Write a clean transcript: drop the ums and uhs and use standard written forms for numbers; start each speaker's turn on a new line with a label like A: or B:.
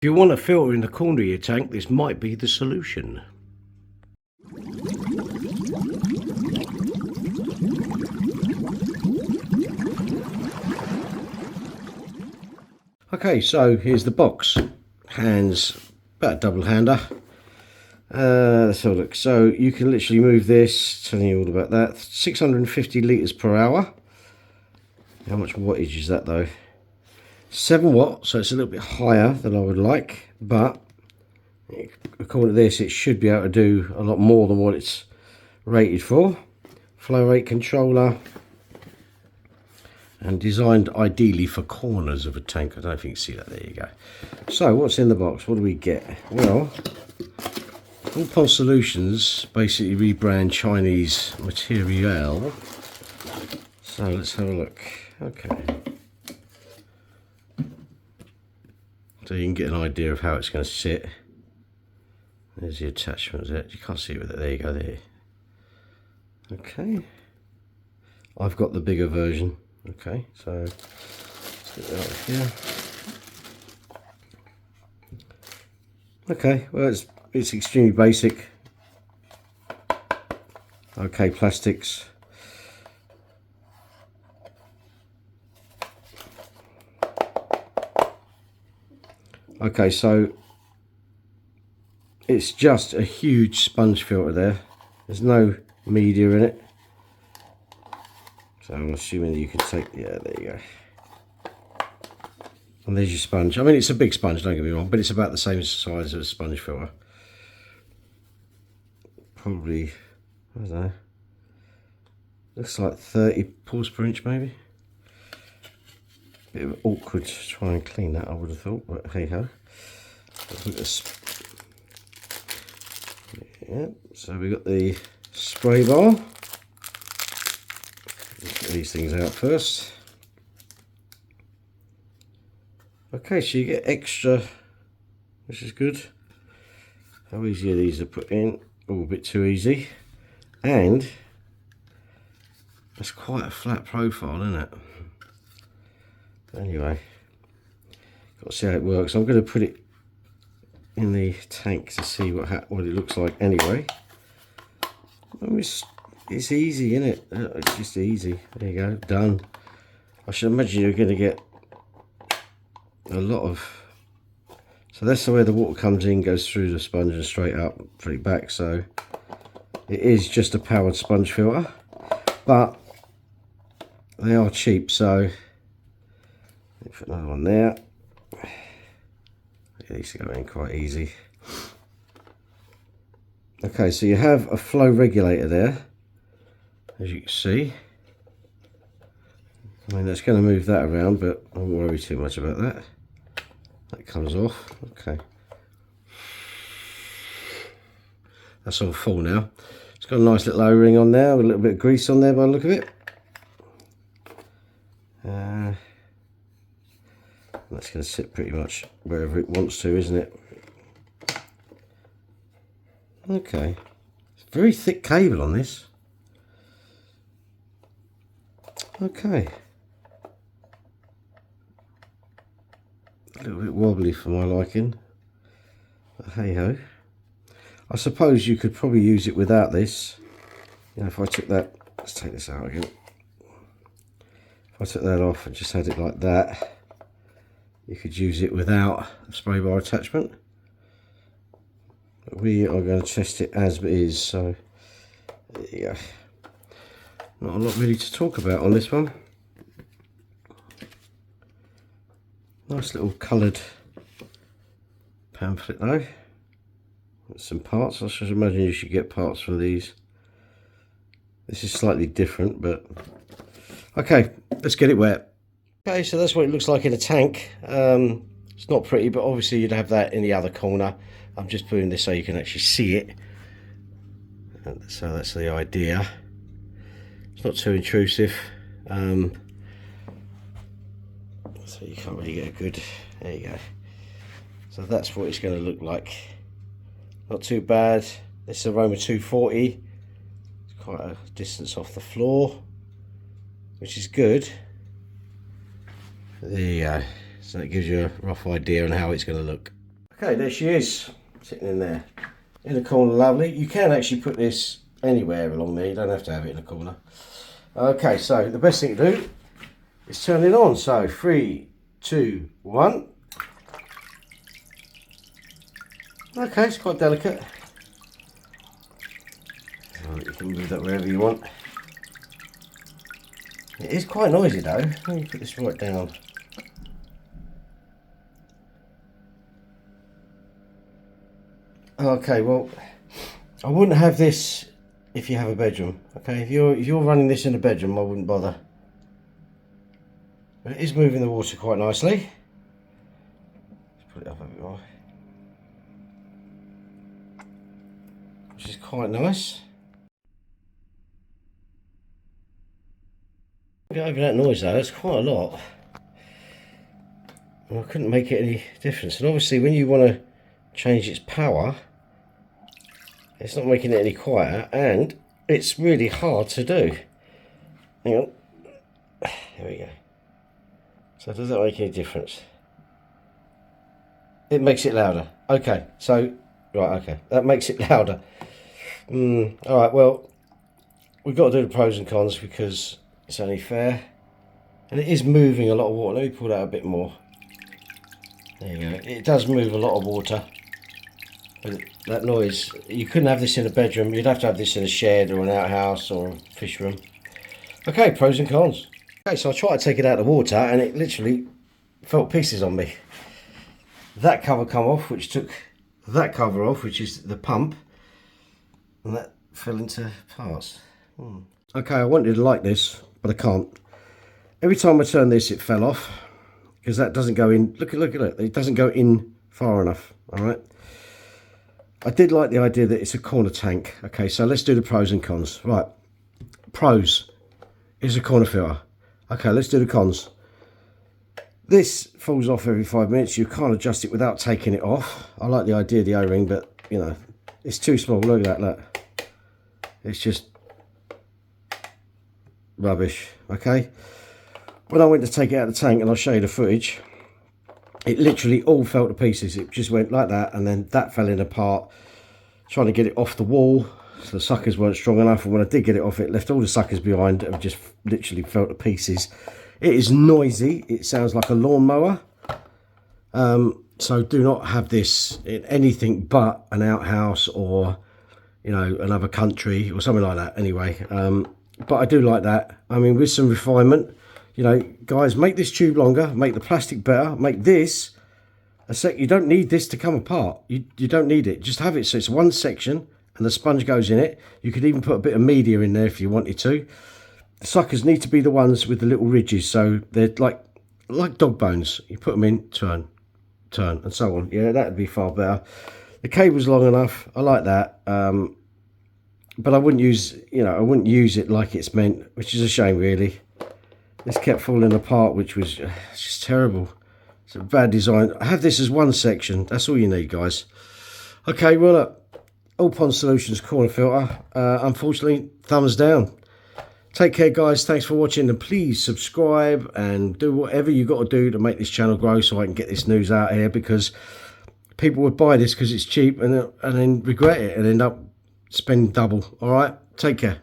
A: If you want a filter in the corner of your tank, this might be the solution. Okay, so here's the box. Hands, about a double hander. Let's have a look. So you can literally move this, telling you all about that. 650 litres per hour. How much wattage is that though? 7 watt, so it's a little bit higher than I would like, but according to this, it should be able to do a lot more than what it's rated for. Flow rate controller, and designed ideally for corners of a tank. I don't know if you can see that. There you go. So what's in the box? What do we get? Well, All Pond Solutions basically rebrand Chinese material. So let's have a look. Okay. So you can get an idea of how it's going to sit. There's the attachment. You can't see it with it. There you go. There. Okay. I've got the bigger version. Okay. So let's get that out here. Okay. Well, it's extremely basic. Okay, plastics. Okay, so it's just a huge sponge filter there. There's no media in it. So I'm assuming that you can take, yeah, there you go. And there's your sponge. I mean, it's a big sponge, don't get me wrong, but it's about the same size as a sponge filter. Probably, I don't know, looks like 30 pores per inch maybe. Bit of awkward to try and clean that, I would have thought, but hey ho. Yeah, so we got the spray bar. Let's get these things out first. Okay, so you get extra, which is good. How easy are these to put in? Oh, a bit too easy. And it's quite a flat profile, isn't it? Anyway, got to see how it works. I'm going to put it in the tank to see what it looks like anyway. Oh, it's easy, isn't it? It's just easy. There you go, done. I should imagine you're going to get a lot of, so that's the way the water comes in, goes through the sponge and straight up, straight back. So it is just a powered sponge filter, but they are cheap, so put another one there. These go in quite easy. Okay, so you have a flow regulator there, as you can see. I mean, that's going to move that around, but I won't worry too much about that. That comes off. Okay, that's all full now. It's got a nice little O-ring on there with a little bit of grease on there by the look of it. That's going to sit pretty much wherever it wants to, isn't it? Okay, it's a very thick cable on this. Okay, a little bit wobbly for my liking, but hey ho. I suppose you could probably use it without this. You know, if I took that, let's take this out again. If I took that off and just had it like that, you could use it without a spray bar attachment. But we are going to test it as it is, so there you go. Not a lot really to talk about on this one. Nice little coloured pamphlet though. With some parts. I should imagine you should get parts from these. This is slightly different, but okay, let's get it wet. Okay, so that's what it looks like in a tank. It's not pretty, but obviously you'd have that in the other corner. I'm just putting this so you can actually see it. And so that's the idea. It's not too intrusive. So you can't really get a good, there you go. So that's what it's going to look like. Not too bad. This is Aroma 240. It's quite a distance off the floor, which is good. There you go. So it gives you a rough idea on how it's going to look. Okay, there she is, sitting in there. In the corner, lovely. You can actually put this anywhere along there, you don't have to have it in the corner. Okay, so the best thing to do is turn it on. So 3, 2, 1. Okay, it's quite delicate. You can move that wherever you want. It is quite noisy though. Let me put this right down. Okay, well, I wouldn't have this if you have a bedroom. Okay, if you're running this in a bedroom, I wouldn't bother. But it is moving the water quite nicely. Let's put it up a bit more, which is quite nice. Get over that noise though, that's quite a lot. And I couldn't make it any difference. And obviously when you want to change its power, it's not making it any quieter, and it's really hard to do. Hang on. There we go. So does that make any difference? It makes it louder. Okay, so, right, okay. That makes it louder. Alright, well, we've got to do the pros and cons because it's only fair. And it is moving a lot of water. Let me pull that a bit more. There you go. It does move a lot of water. But that noise, you couldn't have this in a bedroom. You'd have to have this in a shed or an outhouse or a fish room. Okay, pros and cons. Okay, so I tried to take it out of the water and it literally fell to pieces on me. That cover come off, which took that cover off, which is the pump, and that fell into parts. Okay, I wanted to like this, but I can't. Every time I turn this, it fell off because that doesn't go in. Look at it. It doesn't go in far enough. All right. I did like the idea that it's a corner tank. Okay, so let's do the pros and cons. Right, pros is a corner filter. Okay, let's do the cons. This falls off every 5 minutes. You can't adjust it without taking it off. I like the idea of the O-ring, but you know, it's too small. Look at that, look. It's just rubbish. Okay, when I went to take it out of the tank, and I'll show you the footage, it literally all fell to pieces. It just went like that, and then that fell in apart. Trying to get it off the wall, so the suckers weren't strong enough, and when I did get it off, it left all the suckers behind and just literally fell to pieces. It is noisy. It sounds like a lawnmower. So do not have this in anything but an outhouse or, you know, another country or something like that anyway. But I do like that. I mean, with some refinement, you know, guys, make this tube longer, make the plastic better, make this a sec. You don't need this to come apart. You don't need it. Just have it so it's one section and the sponge goes in it. You could even put a bit of media in there if you wanted to. The suckers need to be the ones with the little ridges, so they're like dog bones. You put them in, turn, and so on. Yeah, that'd be far better. The cable's long enough. I like that. But I wouldn't use, you know, I wouldn't use it like it's meant, which is a shame, really. This kept falling apart, which was just terrible. It's a bad design. Have this as one section. That's all you need, guys. Okay, well, All Pond Solutions corner filter. Unfortunately, thumbs down. Take care, guys. Thanks for watching, and please subscribe and do whatever you got to do to make this channel grow so I can get this news out here, because people would buy this because it's cheap and then regret it and end up spending double. All right, take care.